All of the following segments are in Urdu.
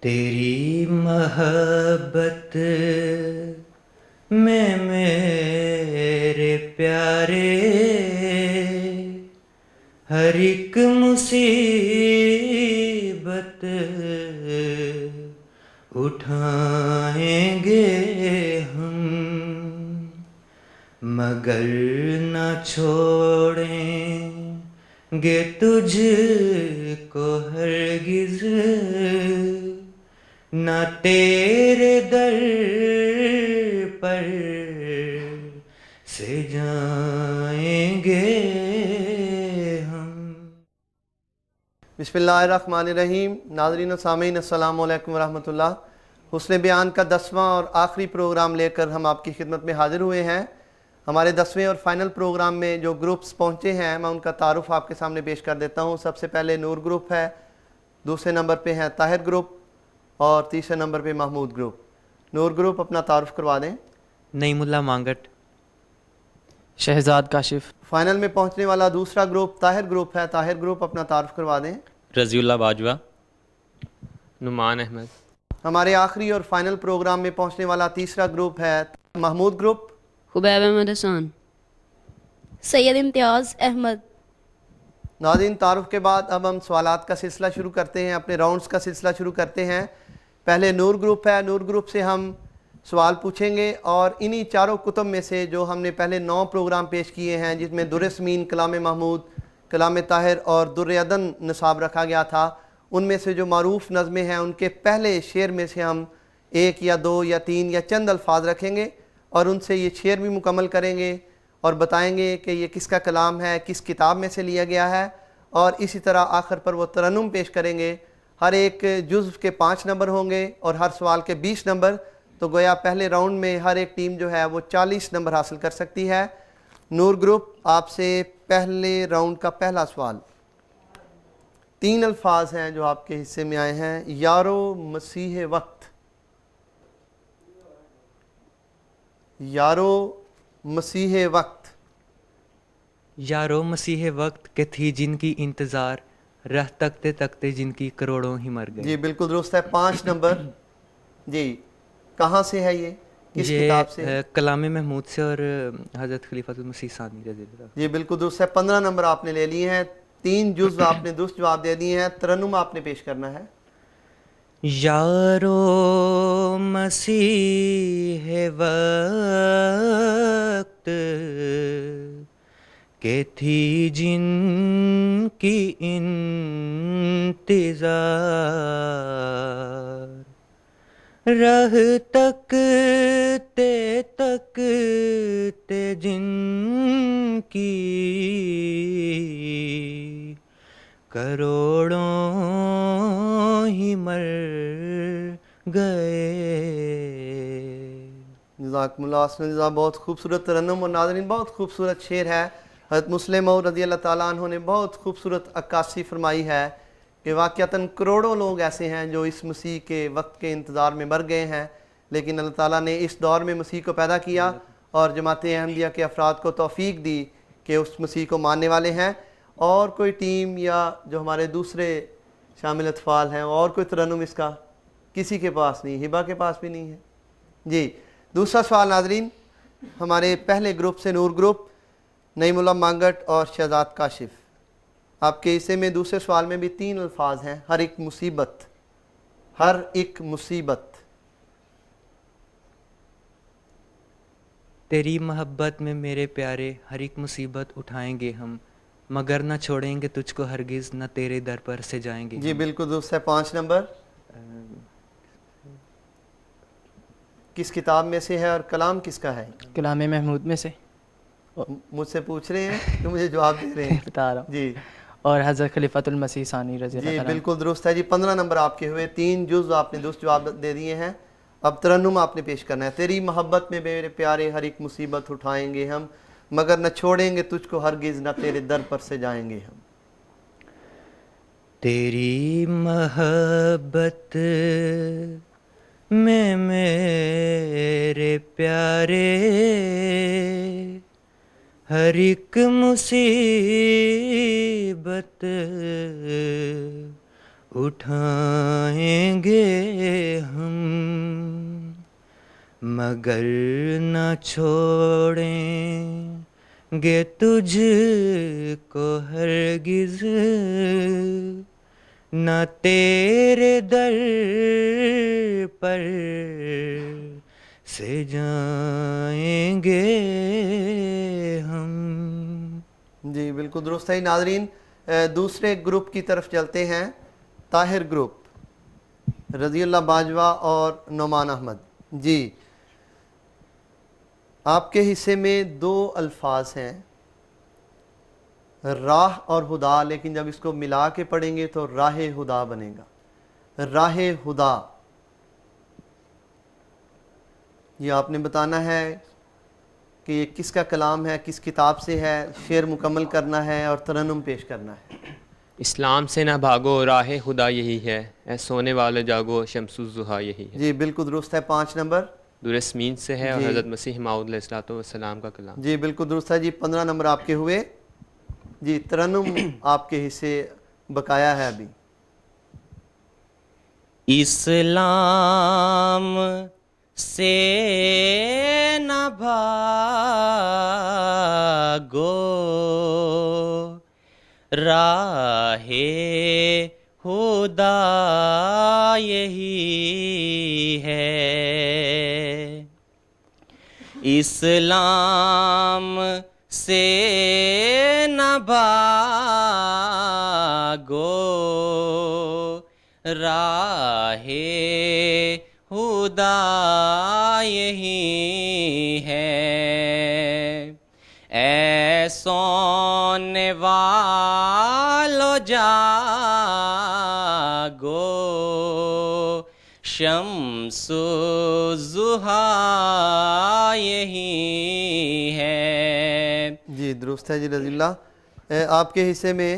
تیری محبت میں میرے پیارے ہر ایک مصیبت اٹھائیں گے ہم، مگر نہ چھوڑیں گے تجھ کو ہرگز، نہ تیرے در پر سے جائیں گے ہم۔ بسم اللہ الرحمن الرحیم۔ ناظرین و سامعین السلام علیکم ورحمۃ اللہ۔ حسن بیان کا 10واں اور آخری پروگرام لے کر ہم آپ کی خدمت میں حاضر ہوئے ہیں۔ ہمارے 10ویں اور فائنل پروگرام میں جو گروپس پہنچے ہیں میں ان کا تعارف آپ کے سامنے پیش کر دیتا ہوں۔ سب سے پہلے نور گروپ ہے، دوسرے نمبر پہ ہے طاہر گروپ اور تیسرے نمبر پہ محمود گروپ۔ نور گروپ اپنا تعارف کروا دیں۔ نعیم اللہ مانگٹ۔ شہزاد کاشف۔ فائنل میں پہنچنے والا دوسرا گروپ طاہر گروپ ہے۔ طاہر گروپ اپنا تعارف کروا دیں۔ رضی اللہ باجوہ۔ نعمان احمد۔ ہمارے آخری اور فائنل پروگرام میں پہنچنے والا تیسرا گروپ ہے محمود گروپ۔ خبیب احمد حسان۔ سید امتیاز احمد۔ ناظرین، تعارف کے بعد اب ہم سوالات کا سلسلہ شروع کرتے ہیں، اپنے راؤنڈز کا سلسلہ شروع کرتے ہیں۔ پہلے نور گروپ ہے، نور گروپ سے ہم سوال پوچھیں گے اور انہی چاروں کتب میں سے جو ہم نے پہلے 9 پروگرام پیش کیے ہیں، جس میں در سمین، کلام محمود، کلام طاہر اور در عدن نصاب رکھا گیا تھا، ان میں سے جو معروف نظمیں ہیں ان کے پہلے شعر میں سے ہم 1 یا 2 یا 3 یا چند الفاظ رکھیں گے اور ان سے یہ شعر بھی مکمل کریں گے اور بتائیں گے کہ یہ کس کا کلام ہے، کس کتاب میں سے لیا گیا ہے، اور اسی طرح آخر پر وہ ترنم پیش کریں گے۔ ہر ایک جزو کے 5 نمبر ہوں گے اور ہر سوال کے 20 نمبر، تو گویا پہلے راؤنڈ میں ہر ایک ٹیم جو ہے وہ 40 نمبر حاصل کر سکتی ہے۔ نور گروپ، آپ سے پہلے راؤنڈ کا پہلا سوال۔ 3 الفاظ ہیں جو آپ کے حصے میں آئے ہیں۔ یارو مسیح وقت، یارو مسیح وقت۔ یارو مسیح وقت کہ تھی جن کی انتظار، رہ تکتے تکتے جن کی کروڑوں ہی مر گئے۔ جی بالکل درست ہے، 5 نمبر۔ جی کہاں سے ہے یہ، کس کتاب سے؟ یہ کلام محمود سے اور حضرت خلیفۃ المسیح ثانی رضی اللہ۔ جی بالکل درست ہے، 15 نمبر آپ نے لے لیے ہیں، 3 جزو آپ نے درست جواب دے دیے ہیں۔ ترنم آپ نے پیش کرنا ہے۔ یارو مسیح وقت کہ تھی جن کی انتظار، رہ تکتے تکتے جن کی کروڑوں ہی مر گئے۔ جزاکم اللہ حسن جزا، بہت خوبصورت ترنم اور ناظرین بہت خوبصورت شعر ہے۔ حضرت مسلم موعود رضی اللہ تعالیٰ عنہ نے بہت خوبصورت عکاسی فرمائی ہے کہ واقعتاً کروڑوں لوگ ایسے ہیں جو اس مسیح کے وقت کے انتظار میں مر گئے ہیں، لیکن اللہ تعالیٰ نے اس دور میں مسیح کو پیدا کیا اور جماعت احمدیہ کے افراد کو توفیق دی کہ اس مسیح کو ماننے والے ہیں۔ اور کوئی ٹیم یا جو ہمارے دوسرے شامل اطفال ہیں اور کوئی ترنم اس کا کسی کے پاس نہیں، ہبہ کے پاس بھی نہیں ہے۔ جی دوسرا سوال ناظرین، ہمارے پہلے گروپ سے نور گروپ، نعیم اللہ مانگٹ اور شہزاد کاشف۔ آپ کے حصے میں دوسرے سوال میں بھی 3 الفاظ ہیں۔ ہر ایک مصیبت، ہر ایک مصیبت۔ تیری محبت میں میرے پیارے ہر ایک مصیبت اٹھائیں گے ہم، مگر نہ چھوڑیں گے تجھ کو ہرگز، نہ تیرے در پر سے جائیں گے۔ جی بالکل درست ہے، 5 نمبر۔ کس کتاب میں سے ہے اور کلام کس کا ہے؟ کلام محمود میں سے۔ مجھ سے پوچھ رہے ہیں کہ مجھے جواب دے رہے ہیں؟ بتا رہا ہوں۔ جی اور حضرت خلیفۃ المسیح ثانی رضی اللہ جی تعالیٰ۔ بالکل درست ہے جی، 15 نمبر آپ کے ہوئے، 3 جز آپ نے درست جواب دے دیے ہیں۔ اب ترنم آپ نے پیش کرنا ہے۔ تیری محبت میں میرے پیارے ہر ایک مصیبت اٹھائیں گے ہم، مگر نہ چھوڑیں گے تجھ کو ہرگز، نہ تیرے در پر سے جائیں گے ہم۔ تیری محبت میں میرے پیارے ہر ایک مصیبت اٹھائیں گے مگر نہ چھوڑیں گے تجھ کو ہرگز نہ تیرے در پر سے جائیں گے ہم. جی بالکل درست ہے. ناظرین دوسرے گروپ کی طرف چلتے ہیں. طاہر گروپ، رضی اللہ باجوہ اور نعمان احمد. جی آپ کے حصے میں دو الفاظ ہیں، راہ اور ہدا، لیکن جب اس کو ملا کے پڑھیں گے تو راہ ہدا بنے گا. راہ ہدا یہ آپ نے بتانا ہے کہ یہ کس کا کلام ہے، کس کتاب سے ہے، شعر مکمل کرنا ہے اور ترنم پیش کرنا ہے. اسلام سے نہ بھاگو راہ خدا یہی ہے، اے سونے والے جاگو شمس الضحیٰ یہی ہے. جی بالکل درست ہے. 5 نمبر درسمین سے ہے اور جی. حضرت مسیح موعود علیہ السلام کا کلام. جی بالکل درست ہے. جی 15 نمبر آپ کے ہوئے. جی ترنم آپ کے حصے بقایا ہے ابھی. اسلام سے نہ بھاگو راہ خدا یہی ہے، اسلام سے نہ بھاگو راہ خدا یہی ہے، اے سونے والو جاگو شمس الضحیٰ یہی ہے. جی درست ہے. جی رضی اللہ آپ کے حصے میں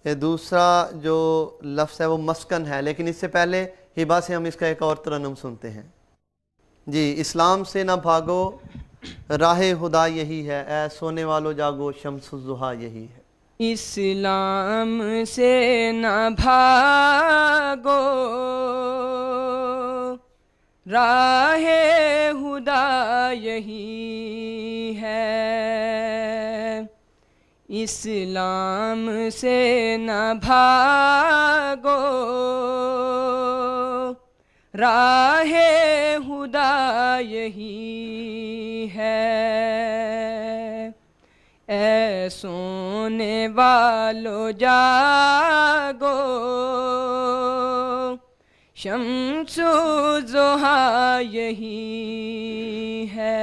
دوسرا جو لفظ ہے وہ مسکن ہے، لیکن اس سے پہلے ہبا سے ہم اس کا ایک اور ترنم سنتے ہیں. جی اسلام سے نہ بھاگو راہ خدا یہی ہے، اے سونے والو جاگو شمس الضحیٰ یہی ہے. اسلام سے نہ بھاگو راہ خدا یہی ہے، اسلام سے نہ بھاگو راہ خدا یہی ہے، اے سونے والو جاگو شمس الضحیٰ یہی ہے.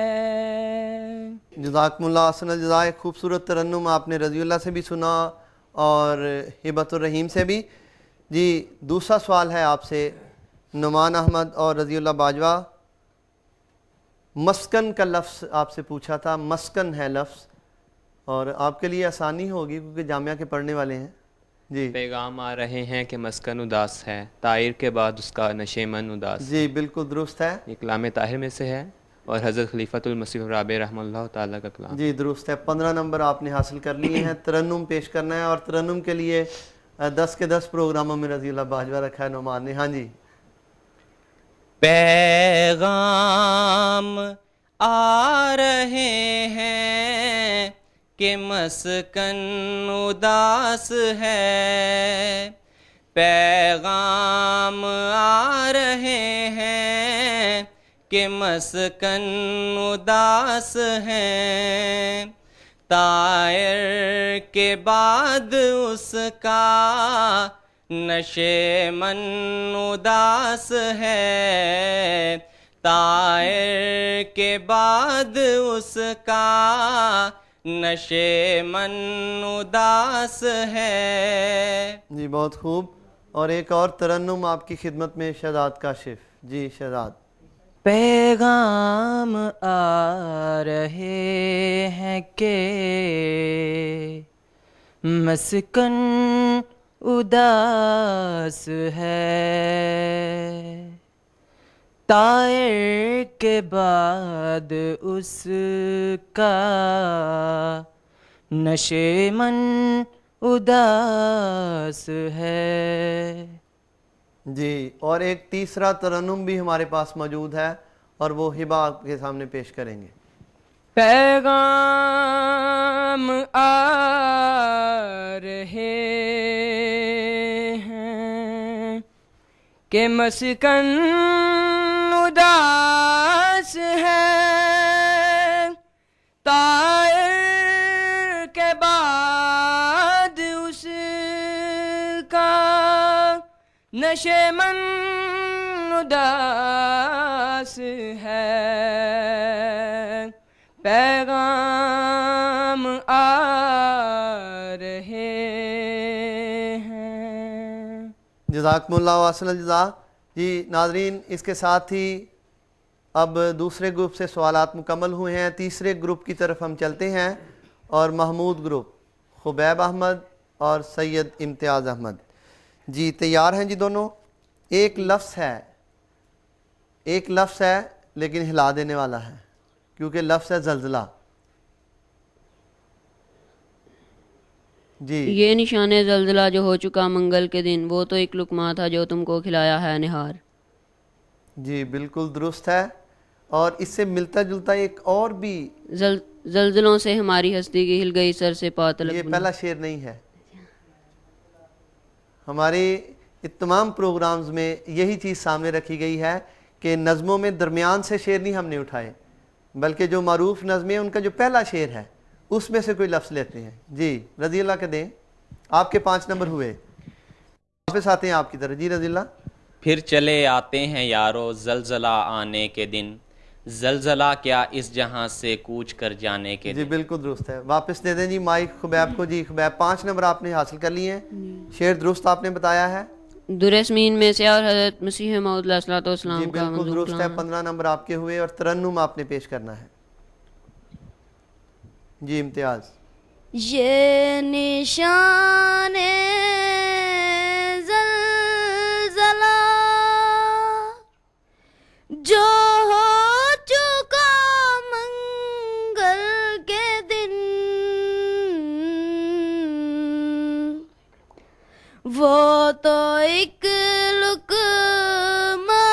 جزاکم اللہ احسن الجزاء. خوبصورت ترنم آپ نے رضی اللہ سے بھی سنا اور ہبت الرحیم سے بھی. جی دوسرا سوال ہے آپ سے نعمان احمد اور رضی اللہ باجوہ. مسکن کا لفظ آپ سے پوچھا تھا، مسکن ہے لفظ، اور آپ کے لیے آسانی ہوگی کیونکہ جامعہ کے پڑھنے والے ہیں. جی پیغام آ رہے ہیں کہ مسکن اداس ہے، طائر کے بعد اس کا نشیمن اداس. جی بالکل درست ہے. یہ کلام طاہر میں سے ہے اور حضرت خلیفۃ المسیح الرابع رحمہ اللہ تعالیٰ کا کلام. جی درست ہے. 15 نمبر آپ نے حاصل کر لیے ہیں. ترنم پیش کرنا ہے اور ترنم کے لیے 10 کے 10 پروگراموں میں رضی اللہ باجوہ رکھا ہے نعمان نے. ہاں جی. پیغام آ رہے ہیں کہ مسکن اداس ہے، پیغام آ رہے ہیں کہ مسکن اداس ہے، طائر کے بعد اس کا نشیمن اداس ہے، طائر کے بعد اس کا نشیمن اداس ہے. جی بہت خوب. اور ایک اور ترنم آپ کی خدمت میں شہزاد کاشف. جی شہزاد. پیغام آ رہے ہیں کہ مسکن اداس ہے، طائر کے بعد اس کا نشیمن اداس ہے. جی اور ایک تیسرا ترنم بھی ہمارے پاس موجود ہے اور وہ ہبا آپ کے سامنے پیش کریں گے. پیغام آ رہے ہیں کہ مسکن اداس ہے، طائر کے بعد اس کا نشیمن اداس ہے. پیغام آ رہے ہیں. جزاکم اللہ واحسن الجزا. جی ناظرین، اس کے ساتھ ہی اب دوسرے گروپ سے سوالات مکمل ہوئے ہیں. تیسرے گروپ کی طرف ہم چلتے ہیں، اور محمود گروپ خبیب احمد اور سید امتیاز احمد. جی تیار ہیں جی دونوں؟ ایک لفظ ہے لیکن ہلا دینے والا ہے، کیونکہ لفظ ہے زلزلہ. جی یہ نشان زلزلہ جو ہو چکا منگل کے دن، وہ تو ایک لقمہ تھا جو تم کو کھلایا ہے نہار. جی بالکل درست ہے. اور اس سے ملتا جلتا ایک اور بھی، زلزلوں سے ہماری ہستی کی ہل گئی سر سے پا تلک یہ بنا. پہلا شعر نہیں ہے. ہمارے تمام پروگرامز میں یہی چیز سامنے رکھی گئی ہے کہ نظموں میں درمیان سے شعر نہیں ہم نے اٹھائے، بلکہ جو معروف نظمیں ان کا جو پہلا شعر ہے اس میں سے کوئی لفظ لیتے ہیں. جی رضی اللہ کے دیں. آپ کے 5 نمبر ہوئے، واپس آتے ہیں آپ کی طرف. جی رضی اللہ. پھر چلے آتے ہیں یارو زلزلہ آنے کے دن، زلزلہ کیا اس جہاں سے کوچ کر جانے کے جی دن. بالکل درست ہے. واپس دے دیں جی مائک خبیب کو. جی خبیب 5 نمبر آپ نے حاصل کر لیے ہیں. شعر درست آپ نے بتایا ہے. درسمین میں سے اور حضرت مسیح موعود علیہ الصلوۃ جی والسلام کا بالکل منظور درست ہے. کلام ہے. 15 نمبر آپ کے ہوئے، اور ترنم آپ نے پیش کرنا ہے. جی امتیاز. یہ نشان زلزلہ جو ہو چکا منگل کے دن، وہ تو ایک لقمہ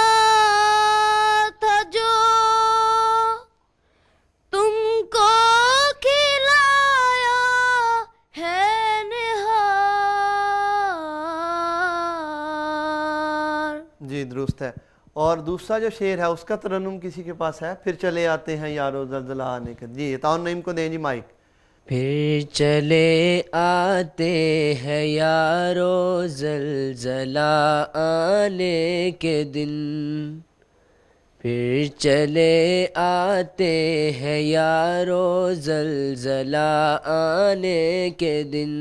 تھا جو تم کو کھلایا ہے نہار. جی درست ہے. اور دوسرا جو شعر ہے اس کا ترنم کسی کے پاس ہے؟ پھر چلے آتے ہیں یارو زلزلہ آنے کے. جی تعاون نعیم کو دیں جی مائک. پھر چلے آتے ہیں یارو زلزلہ آنے کے دن، پھر چلے آتے ہیں یارو زلزلہ آنے کے دن.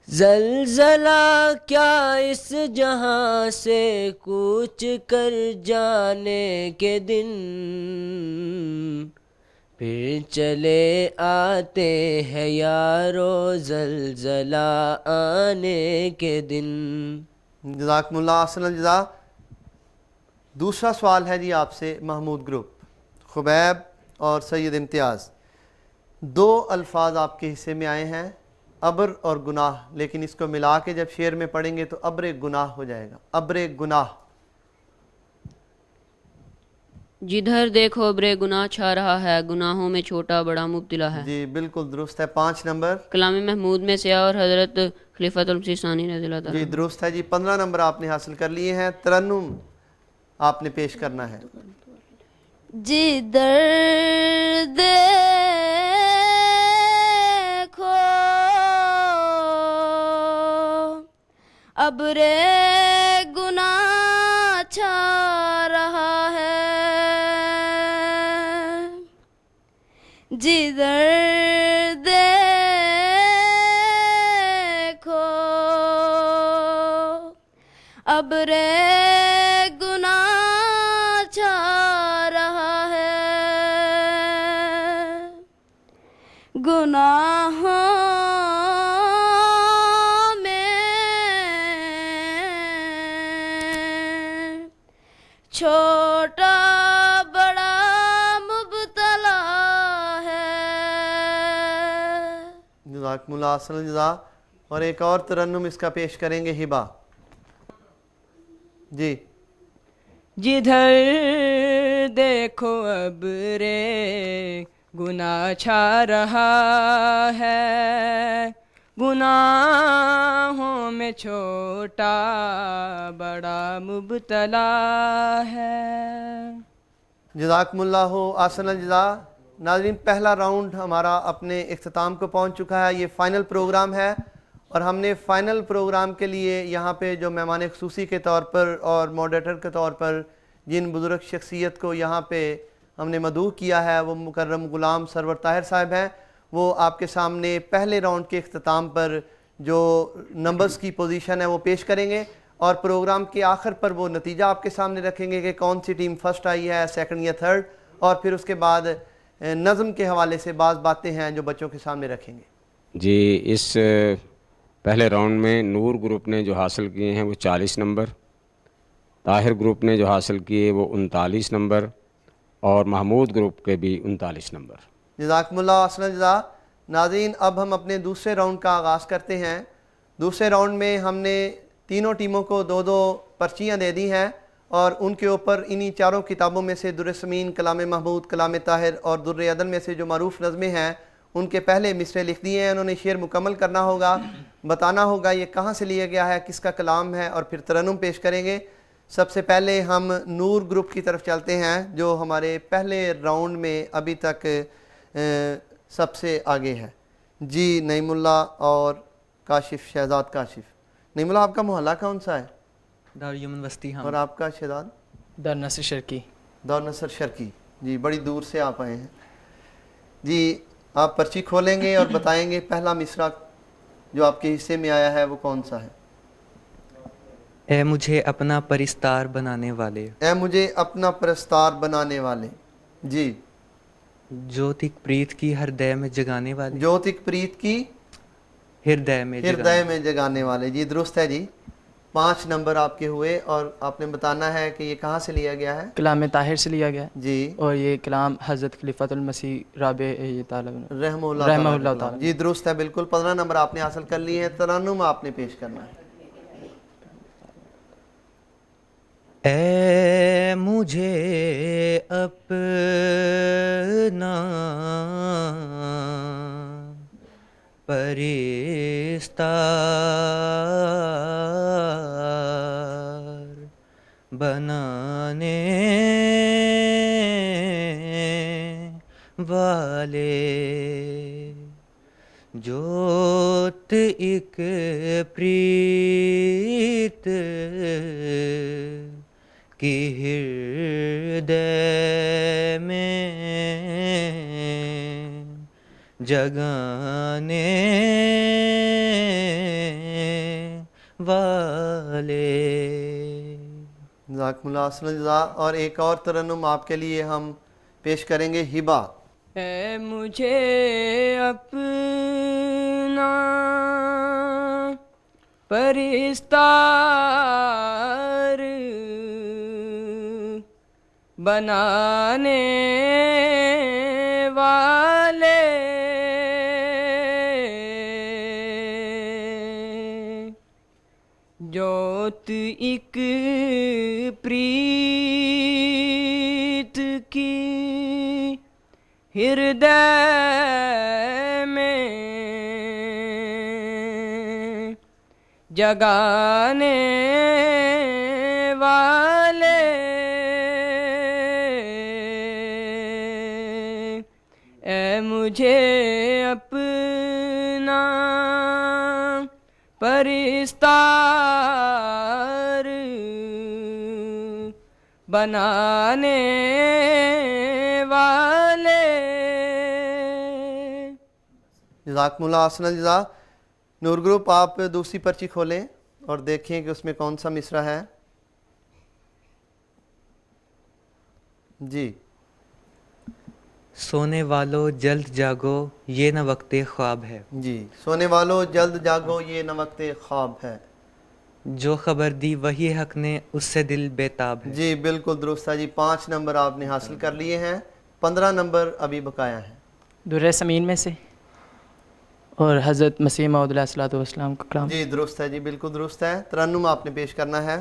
زلزلہ کیا اس جہاں سے کوچ کر جانے کے دن، پھر چلے آتے ہیں یارو زلزلہ آنے کے دن. جزاکم اللہ احسن الجزا. دوسرا سوال ہے جی آپ سے محمود گروپ خبیب اور سید امتیاز. 2 الفاظ آپ کے حصے میں آئے ہیں، ابر اور گناہ، لیکن اس کو ملا کے جب شعر میں پڑھیں گے تو ابر گناہ ہو جائے گا. ابر گناہ. جدھر دیکھو برے گناہ چھا رہا ہے، گناہوں میں چھوٹا بڑا مبتلا ہے. جی بالکل درست ہے. 5 نمبر. کلام محمود میں سے اور حضرت خلیفۃ المسیح ثانی رضی اللہ تعالیٰ. جی درست ہے جی. 15 نمبر آپ نے حاصل کر لیے ہیں. ترنم آپ نے پیش کرنا ہے. جدھر دیکھو ابر گناہ چھا رہا ہے، جدھر دیکھو ابر گناہ چھا رہا ہے، گناہوں میں چھوٹا بڑا مبتلا ہے. جزاکم اللہ احسن الجزا. اور ایک اور ترنم اس کا پیش کریں گے ہبا. جی جدھر دیکھو اب رے گناہ چھا رہا ہے، گناہوں میں چھوٹا بڑا مبتلا ہے۔ جزاکم اللہ احسن الجزا۔ ناظرین، پہلا راؤنڈ ہمارا اپنے اختتام کو پہنچ چکا ہے۔ یہ فائنل پروگرام ہے اور ہم نے فائنل پروگرام کے لیے یہاں پہ جو مہمان خصوصی کے طور پر اور ماڈریٹر کے طور پر جن بزرگ شخصیت کو یہاں پہ ہم نے مدعو کیا ہے وہ مکرم غلام سرور طاہر صاحب ہیں۔ وہ آپ کے سامنے پہلے راؤنڈ کے اختتام پر جو نمبرز کی پوزیشن ہے وہ پیش کریں گے اور پروگرام کے آخر پر وہ نتیجہ آپ کے سامنے رکھیں گے کہ کون سی ٹیم فرسٹ آئی ہے، سیکنڈ یا تھرڈ، اور پھر اس کے بعد نظم کے حوالے سے بعض باتیں ہیں جو بچوں کے سامنے رکھیں گے۔ جی، اس پہلے راؤنڈ میں نور گروپ نے جو حاصل کیے ہیں وہ 40 نمبر، طاہر گروپ نے جو حاصل کیے وہ 39 نمبر، اور محمود گروپ کے بھی 39 نمبر۔ جزاکم اللہ احسن الجزا۔ ناظرین، اب ہم اپنے دوسرے راؤنڈ کا آغاز کرتے ہیں۔ دوسرے راؤنڈ میں ہم نے تینوں ٹیموں کو 2 پرچیاں دے دی ہیں اور ان کے اوپر انہی چاروں کتابوں میں سے در سمین، کلام محمود، کلام طاہر اور در عدن میں سے جو معروف نظمیں ہیں ان کے پہلے مصرے لکھ دیے ہیں۔ انہوں نے شعر مکمل کرنا ہوگا، بتانا ہوگا یہ کہاں سے لیا گیا ہے، کس کا کلام ہے، اور پھر ترنم پیش کریں گے۔ سب سے پہلے ہم نور گروپ کی طرف چلتے ہیں جو ہمارے پہلے راؤنڈ میں ابھی تک سب سے آگے ہے۔ جی، نعیم اللہ اور کاشف، شہزاد کاشف۔ نعیم اللہ، آپ کا محلہ کون سا ہے؟ داریمن وسطی ہم۔ اور آپ کا شہزاد؟ دار نصر شرکی۔ دار نصر شرکی۔ جی، بڑی دور سے آپ آئے ہیں۔ جی، آپ پرچی کھولیں گے اور بتائیں گے پہلا مصرع جو آپ کے حصے میں آیا ہے وہ کون سا ہے؟ اے مجھے اپنا پرستار بنانے والے، اے مجھے اپنا پرستار بنانے والے۔ جی، جوتک پریت کی ہردے میں جگانے والے، جوتک پریت کی ہردے میں ہردے میں جگانے والے۔ جی درست ہے جی۔ 5 نمبر آپ کے ہوئے اور آپ نے بتانا ہے کہ یہ کہاں سے لیا گیا ہے۔ کلام طاہر سے لیا گیا جی، اور یہ کلام حضرت خلیفۃ المسیح رابع تعالی رحمہ رحمہ اللہ اللہ تعالی۔ جی درست ہے بالکل۔ 15 نمبر آپ نے حاصل کر لیے ہیں۔ ترنم آپ نے پیش کرنا ہے۔ اے مجھے اپنا پرستار بنانے والے، جوت ایک پریت کی ہردے میں جگانے والے۔ جزاکم اللہ حسن الجزا۔ اور ایک اور ترنم آپ کے لیے ہم پیش کریں گے، ہبہ۔ اے مجھے اپنا پرستار بنانے والے، جوت ایک پریت کی ہردے میں جگانے والے، اے مجھے اپنا پرستار بنانے والے۔ جزاکم اللہ حسن الجزا۔ نور گروپ آپ دوسری پرچی کھولیں اور دیکھیں کہ اس میں کون سا مصرع ہے۔ جی، سونے والو جلد جاگو یہ نہ وقت خواب ہے، جی، سونے والو جلد جاگو یہ نہ وقت خواب ہے۔ جو خبر دی وہی حق نے اس سے دل بیتاب ہے۔ جی بالکل درست ہے جی۔ 5 نمبر آپ نے حاصل کر لیے ہیں۔ 15 نمبر ابھی بقایا ہیں۔ در سمین میں سے اور حضرت مسیح موعود علیہ الصلوۃ والسلام کا کلام۔ جی درست ہے جی، بالکل درست ہے۔ ترنم آپ نے پیش کرنا ہے۔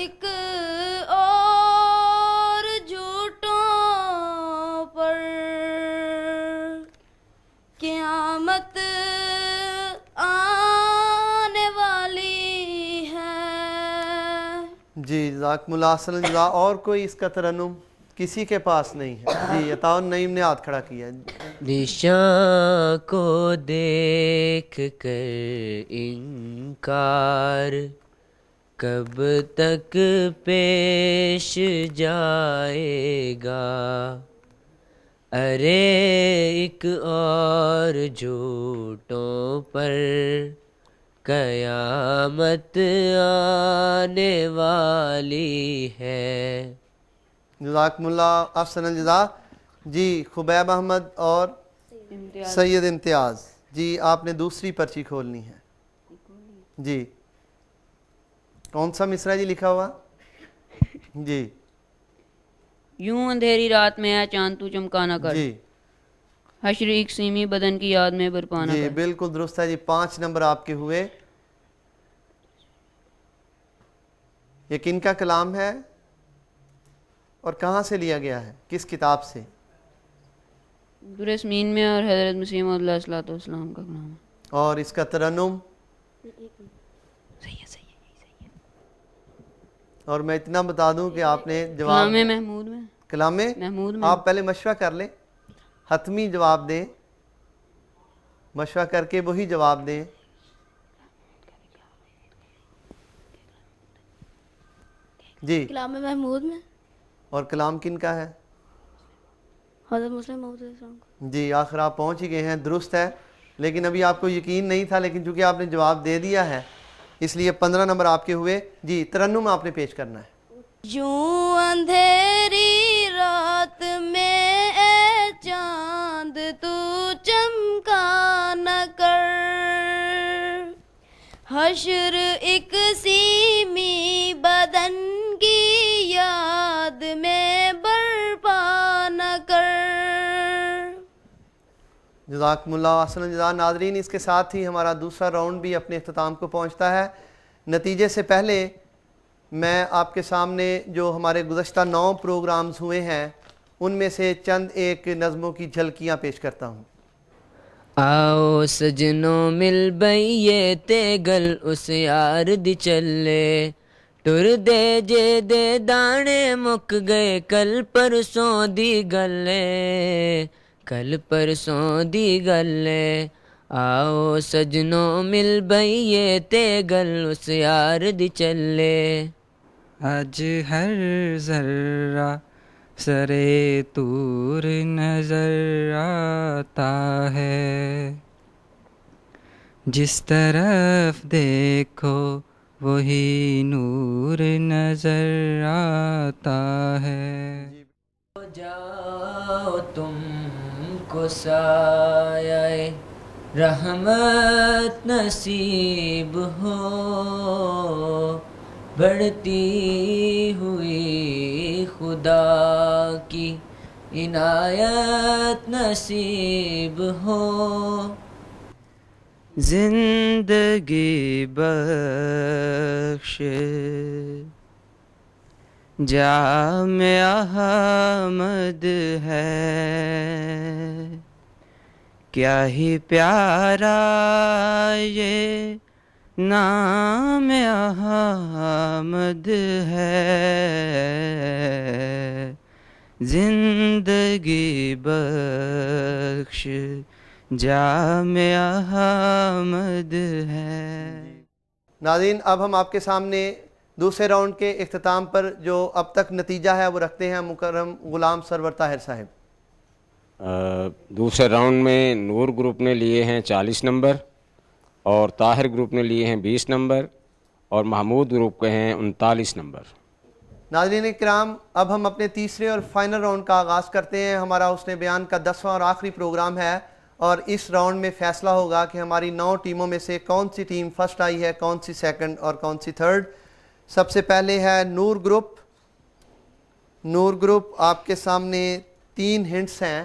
ایک اور جھوٹوں پر قیامت آنے والی ہے. جی جزاکم اللہ احسن الجزا. اور کوئی اس کا ترنم کسی کے پاس نہیں ہے؟ جی عطاء النعیم نے ہاتھ کھڑا کیا. نشاں کو دیکھ کر انکار کب تک پیش جائے گا. ارے ایک اور جھوٹوں پر قیامت آنے والی ہے. جزاکم اللہ احسن الجزا. جی خبیب احمد اور سید امتیاز، جی آپ نے دوسری پرچی کھولنی ہے. جی کون سا مصرع جی لکھا ہوا؟ جی یوں اندھیری رات میں ہے چاند تو چمکا نہ کر، جی حشر ایک سیمی بدن کی یاد میں برپا نہ جی کر. بالکل درست ہے جی. 5 نمبر آپ کے ہوئے. یہ کن کا کلام ہے اور کہاں سے لیا گیا ہے، کس کتاب سے؟ درسمین میں اور حضرت مسیح موعود علیہ الصلوۃ والسلام کا کلام ہے. اور اس کا ترنم؟ اور میں اتنا بتا دوں کہ آپ نے جواب کلام محمود میں، کلام محمود میں آپ پہلے مشورہ کر لیں، حتمی جواب دیں، مشورہ کر کے وہی جواب دیں. جی کلام محمود میں اور کلام کن کا ہے؟ حضرت مسلم موعود علیہ السلام کا. جی آخر آپ پہنچ ہی گئے ہیں، درست ہے. لیکن ابھی آپ کو یقین نہیں تھا، لیکن چونکہ آپ نے جواب دے دیا ہے اس لیے 15 نمبر آپ کے ہوئے. جی ترنم آپ نے پیش کرنا ہے. یوں اندھیری رات میں اے چاند تو چمکا نہ کر، حشر ایک سیمی بدن کی یاد میں برپا نہ کر. جزاکم اللہ احسن الجزا. ناظرین اس کے ساتھ ہی ہمارا دوسرا راؤنڈ بھی اپنے اختتام کو پہنچتا ہے. نتیجے سے پہلے میں آپ کے سامنے جو ہمارے گزشتہ 9 پروگرامز ہوئے ہیں ان میں سے چند ایک نظموں کی جھلکیاں پیش کرتا ہوں. آؤ سجنوں مل بئیے تے گل اس یار دی چلے، ٹر دے جے دے دانے مک گئے کل پرسوں دی گلے، کل پرسوں دی گلے. آؤ سجنوں مل بئیے تے گل اس یار دی چلے. آج ہر ذرہ سرے طور نظر آتا ہے، جس طرف دیکھو وہی نور نظر آتا ہے. جاؤ تم کو سایہ رحمت نصیب ہو، بڑھتی ہوئی خدا کی عنایت نصیب ہو. زندگی بخش جام احمد ہے، کیا ہی پیارا یہ نام احمد ہے. زندگی بخش جام احمد ہے. ناظرین اب ہم آپ کے سامنے دوسرے راؤنڈ کے اختتام پر جو اب تک نتیجہ ہے وہ رکھتے ہیں مکرم غلام سرور طاہر صاحب. دوسرے راؤنڈ میں نور گروپ نے لیے ہیں 40 نمبر اور طاہر گروپ نے لیے ہیں 20 نمبر اور محمود گروپ کے ہیں 39 نمبر. ناظرین کرام اب ہم اپنے تیسرے اور فائنل راؤنڈ کا آغاز کرتے ہیں. ہمارا حسن بیان کا 10واں اور آخری پروگرام ہے اور اس راؤنڈ میں فیصلہ ہوگا کہ ہماری 9 ٹیموں میں سے کون سی ٹیم فرسٹ آئی ہے، کون سی سیکنڈ اور کون سی تھرڈ. سب سے پہلے ہے نور گروپ. نور گروپ آپ کے سامنے 3 ہنٹس ہیں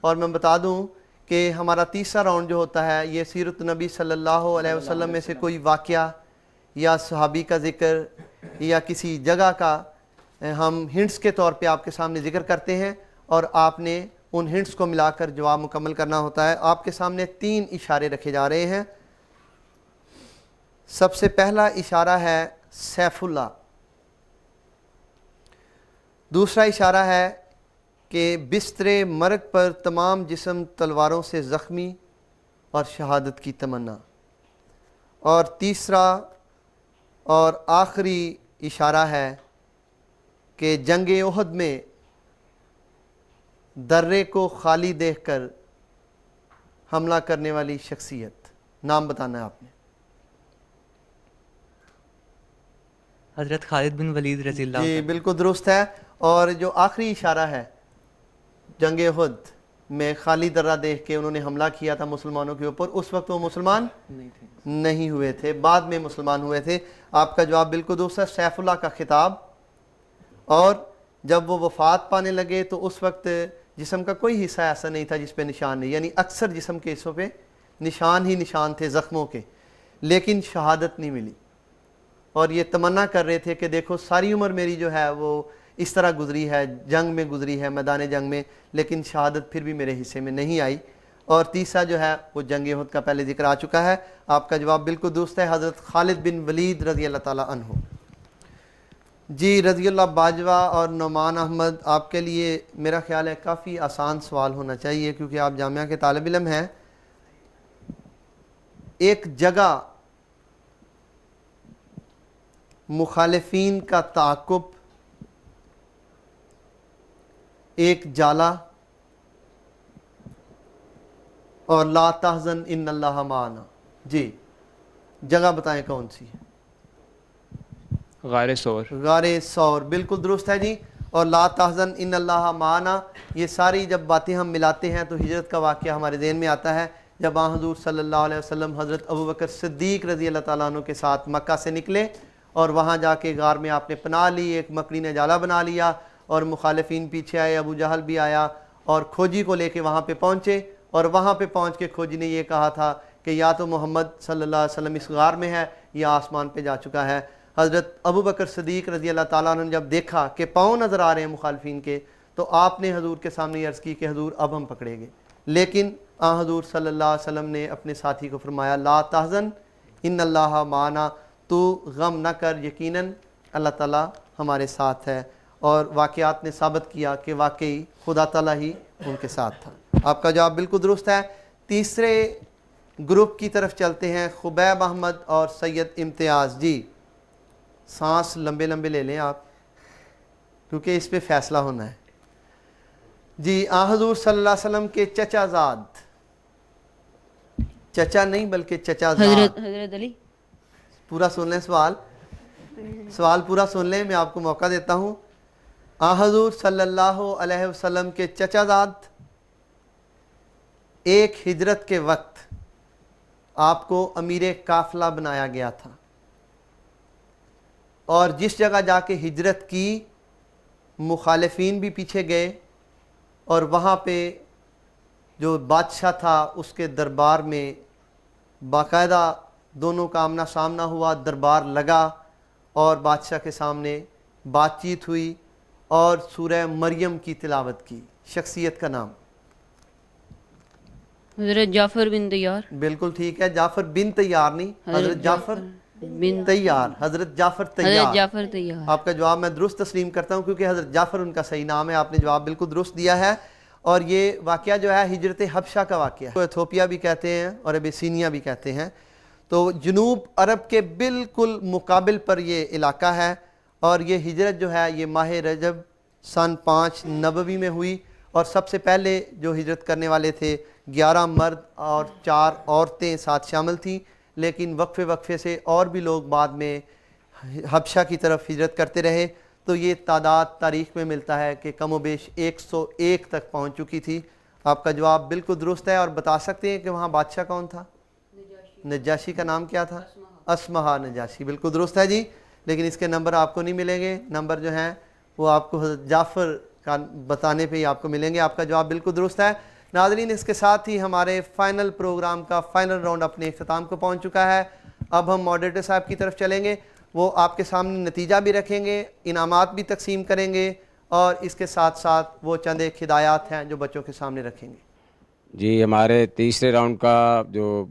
اور میں بتا دوں کہ ہمارا تیسرا راؤنڈ جو ہوتا ہے یہ سیرت نبی صلی اللہ علیہ وسلم میں سے کوئی واقعہ یا صحابی کا ذکر یا کسی جگہ کا ہم ہنٹس کے طور پہ آپ کے سامنے ذکر کرتے ہیں اور آپ نے ان ہنٹس کو ملا کر جواب مکمل کرنا ہوتا ہے۔ آپ کے سامنے 3 اشارے رکھے جا رہے ہیں۔ سب سے پہلا اشارہ ہے سیف اللہ، دوسرا اشارہ ہے کہ بستر مرگ پر تمام جسم تلواروں سے زخمی اور شہادت کی تمنا، اور تیسرا اور آخری اشارہ ہے کہ جنگ احد میں درے کو خالی دیکھ کر حملہ کرنے والی شخصیت، نام بتانا ہے آپ نے۔ حضرت خالد بن ولید رضی اللہ جی بالکل درست ہے۔ اور جو آخری اشارہ ہے جنگ احد میں خالی درہ دیکھ کے انہوں نے حملہ کیا تھا مسلمانوں کے اوپر، اس وقت وہ مسلمان نہیں ہوئے تھے، بعد میں مسلمان ہوئے تھے۔ آپ کا جواب بالکل درست ہے، سیف اللہ کا خطاب۔ اور جب وہ وفات پانے لگے تو اس وقت جسم کا کوئی حصہ ایسا نہیں تھا جس پہ نشان نہیں، یعنی اکثر جسم کے حصوں پہ نشان ہی نشان تھے زخموں کے، لیکن شہادت نہیں ملی۔ اور یہ تمنا کر رہے تھے کہ دیکھو ساری عمر میری جو ہے وہ اس طرح گزری ہے، جنگ میں گزری ہے، میدان جنگ میں، لیکن شہادت پھر بھی میرے حصے میں نہیں آئی۔ اور تیسرا جو ہے وہ جنگ احد کا پہلے ذکر آ چکا ہے۔ آپ کا جواب بالکل درست ہے، حضرت خالد بن ولید رضی اللہ تعالیٰ عنہ۔ جی رضی اللہ باجوہ اور نعمان احمد، آپ کے لیے میرا خیال ہے کافی آسان سوال ہونا چاہیے کیونکہ آپ جامعہ کے طالب علم ہیں۔ ایک جگہ مخالفین کا تعاقب، ایک جالا، اور لا تحزن ان اللہ معنا، جی جگہ بتائیں کون سی ہے؟ غار ثور۔ غار ثور بالکل درست ہے جی۔ اور لا تحزن ان اللہ معنا، یہ ساری جب باتیں ہم ملاتے ہیں تو ہجرت کا واقعہ ہمارے ذہن میں آتا ہے، جب آن حضور صلی اللہ علیہ وسلم حضرت ابوبکر صدیق رضی اللہ تعالیٰ عنہ کے ساتھ مکہ سے نکلے اور وہاں جا کے غار میں آپ نے پناہ لی، ایک مکڑی نے جالا بنا لیا اور مخالفین پیچھے آئے، ابو جہل بھی آیا اور کھوجی کو لے کے وہاں پہ پہنچے، اور وہاں پہ پہنچ کے کھوجی نے یہ کہا تھا کہ یا تو محمد صلی اللہ علیہ وسلم اس غار میں ہے یا آسمان پہ جا چکا ہے۔ حضرت ابوبکر صدیق رضی اللہ تعالیٰ عنہ نے جب دیکھا کہ پاؤں نظر آ رہے ہیں مخالفین کے، تو آپ نے حضور کے سامنے یہ عرض کی کہ حضور اب ہم پکڑیں گے، لیکن حضور صلی اللہ علیہ وسلم نے اپنے ساتھی کو فرمایا لا تحزن ان اللہ معنا، تو غم نہ کر، یقیناً اللہ تعالیٰ ہمارے ساتھ ہے۔ اور واقعات نے ثابت کیا کہ واقعی خدا تعالیٰ ہی ان کے ساتھ تھا۔ آپ کا جواب بالکل درست ہے۔ تیسرے گروپ کی طرف چلتے ہیں، خبیب احمد اور سید امتیاز۔ جی سانس لمبے لمبے لے لیں آپ کیونکہ اس پہ فیصلہ ہونا ہے۔ جی حضور صلی اللہ علیہ وسلم کے چچا زاد، چچا نہیں بلکہ چچا زاد، حضرت علی۔ پورا سن لیں سوال پورا سن لیں، میں آپ کو موقع دیتا ہوں۔ حضور صلی اللہ علیہ وسلم کے چچا زاد، ایک ہجرت کے وقت آپ کو امیر قافلہ بنایا گیا تھا، اور جس جگہ جا کے ہجرت کی مخالفین بھی پیچھے گئے، اور وہاں پہ جو بادشاہ تھا اس کے دربار میں باقاعدہ دونوں کا آمنا سامنا ہوا، دربار لگا اور بادشاہ کے سامنے بات چیت ہوئی اور سورہ مریم کی تلاوت کی۔ شخصیت کا نام؟ حضرت جعفر بن طیار۔ بالکل ٹھیک ہے، جعفر بن طیار نہیں، حضرت جعفر بن طیار، حضرت جعفر طیار۔ حضرت جعفر طیار۔ آپ کا جواب میں درست تسلیم کرتا ہوں کیونکہ حضرت جعفر ان کا صحیح نام ہے، آپ نے جواب بالکل درست دیا ہے۔ اور یہ واقعہ جو ہے ہجرت حبشہ کا واقعہ ہے، ایتھوپیا بھی کہتے ہیں اور ابیسینیا بھی کہتے ہیں، تو جنوب عرب کے بالکل مقابل پر یہ علاقہ ہے۔ اور یہ ہجرت جو ہے یہ ماہ رجب سن 5 نبوی میں ہوئی، اور سب سے پہلے جو ہجرت کرنے والے تھے 11 مرد اور 4 عورتیں ساتھ شامل تھیں، لیکن وقفے وقفے سے اور بھی لوگ بعد میں حبشہ کی طرف ہجرت کرتے رہے، تو یہ تعداد تاریخ میں ملتا ہے کہ کم و بیش 101 تک پہنچ چکی تھی۔ آپ کا جواب بالکل درست ہے۔ اور بتا سکتے ہیں کہ وہاں بادشاہ کون تھا؟ نجاشی کا نام کیا تھا؟ اسمہا نجاشی، بالکل درست ہے جی، لیکن اس کے نمبر آپ کو نہیں ملیں گے، نمبر جو ہیں وہ آپ کو حضرت جعفر کا بتانے پہ ہی آپ کو ملیں گے۔ آپ کا جواب بالکل درست ہے۔ ناظرین اس کے ساتھ ہی ہمارے فائنل پروگرام کا فائنل راؤنڈ اپنے اختتام کو پہنچ چکا ہے۔ اب ہم ماڈریٹر صاحب کی طرف چلیں گے۔ وہ آپ کے سامنے نتیجہ بھی رکھیں گے, انعامات بھی تقسیم کریں گے, اور اس کے ساتھ ساتھ وہ چند ایک ہدایات ہیں جو بچوں کے سامنے رکھیں گے. جی, ہمارے تیسرے راؤنڈ کا جو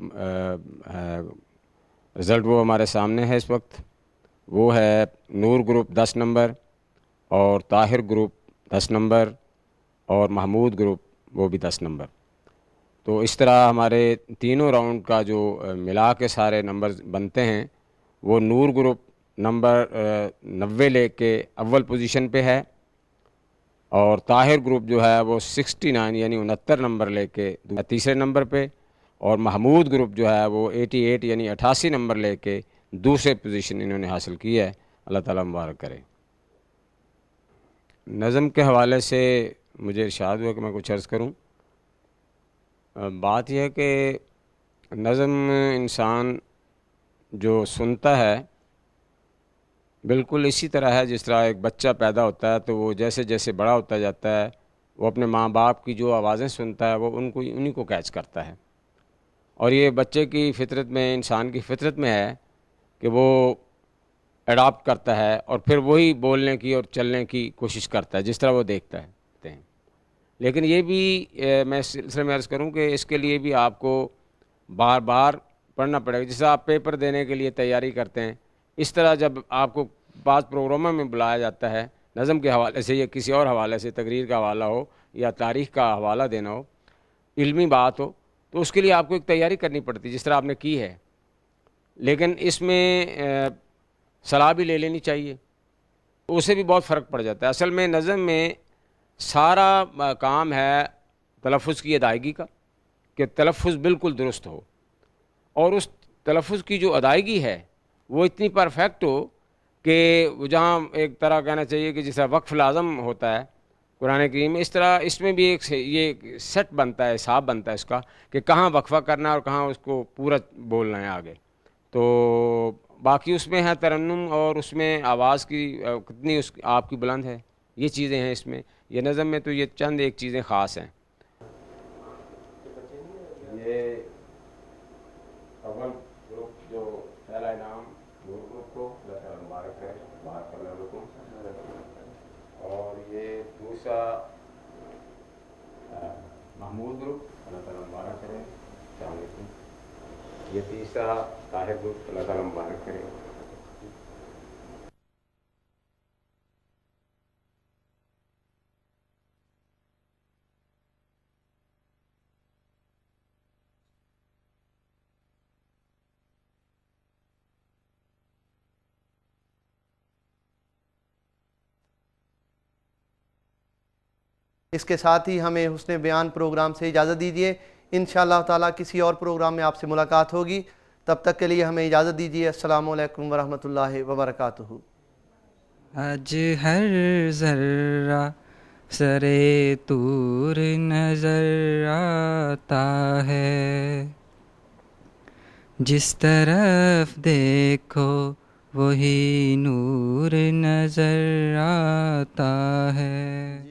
رزلٹ وہ ہمارے سامنے ہے اس وقت. وہ ہے نور گروپ 10 نمبر, اور طاہر گروپ 10 نمبر, اور محمود گروپ وہ بھی 10 نمبر. تو اس طرح ہمارے تینوں راؤنڈ کا جو ملا کے سارے نمبر بنتے ہیں وہ نور گروپ نمبر 90 لے کے اول پوزیشن پہ ہے, اور طاہر گروپ جو ہے وہ 69 یعنی 69 نمبر لے کے تیسرے نمبر پہ, اور محمود گروپ جو ہے وہ 88 یعنی 88 نمبر لے کے دوسرے پوزیشن انہوں نے حاصل کی ہے. اللہ تعالیٰ مبارک کرے. نظم کے حوالے سے مجھے ارشاد ہوا کہ میں کچھ عرض کروں. بات یہ ہے کہ نظم انسان جو سنتا ہے بالکل اسی طرح ہے جس طرح ایک بچہ پیدا ہوتا ہے تو وہ جیسے جیسے بڑا ہوتا جاتا ہے وہ اپنے ماں باپ کی جو آوازیں سنتا ہے وہ انہی کو کیچ کرتا ہے. اور یہ بچے کی فطرت میں, انسان کی فطرت میں ہے کہ وہ اڈاپٹ کرتا ہے اور پھر وہی بولنے کی اور چلنے کی کوشش کرتا ہے جس طرح وہ دیکھتا ہے. لیکن یہ بھی میں سلسلے میں عرض کروں کہ اس کے لیے بھی آپ کو بار بار پڑھنا پڑے گا. جس طرح آپ پیپر دینے کے لیے تیاری کرتے ہیں, اس طرح جب آپ کو بعض پروگراموں میں بلایا جاتا ہے نظم کے حوالے سے یا کسی اور حوالے سے, تقریر کا حوالہ ہو یا تاریخ کا حوالہ دینا ہو, علمی بات ہو, تو اس کے لیے آپ کو ایک تیاری کرنی پڑتی ہے جس طرح آپ نے کی ہے. لیکن اس میں صلاح بھی لے لینی چاہیے, تو اسے بھی بہت فرق پڑ جاتا ہے. اصل میں نظم میں سارا کام ہے تلفظ کی ادائیگی کا, کہ تلفظ بالکل درست ہو, اور اس تلفظ کی جو ادائیگی ہے وہ اتنی پرفیکٹ ہو کہ جہاں ایک طرح کہنا چاہیے کہ جس طرح وقف لازم ہوتا ہے قرآن کریم میں, اس طرح اس میں بھی ایک یہ سیٹ بنتا ہے, حساب بنتا ہے اس کا کہ کہاں وقفہ کرنا ہے اور کہاں اس کو پورا بولنا ہے آگے. تو باقی اس میں ہے ترنم, اور اس میں آواز کی کتنی آپ کی بلند ہے, یہ چیزیں ہیں اس میں. یہ نظم میں تو یہ چند ایک چیزیں خاص ہیں. یہ اول گروپ جو پہلا انعام نور گروپ کو اللہ تعالیٰ مبارک ہے, بارک اللہ لکم. اور یہ دوسرا محمود گروپ, اللہ تعالیٰ مبارک کرے, السلام علیکم. یہ تیسرا طاہر گروپ, اللہ تعالیٰ مبارک کرے. اس کے ساتھ ہی ہمیں حسن بیان پروگرام سے اجازت دیجیے. انشاءاللہ تعالیٰ کسی اور پروگرام میں آپ سے ملاقات ہوگی. تب تک کے لیے ہمیں اجازت دیجیے. السلام علیکم ورحمۃ اللہ وبرکاتہ. آج ہر ذرہ سرے طور نظر آتا ہے, جس طرف دیکھو وہی نور نظر آتا ہے.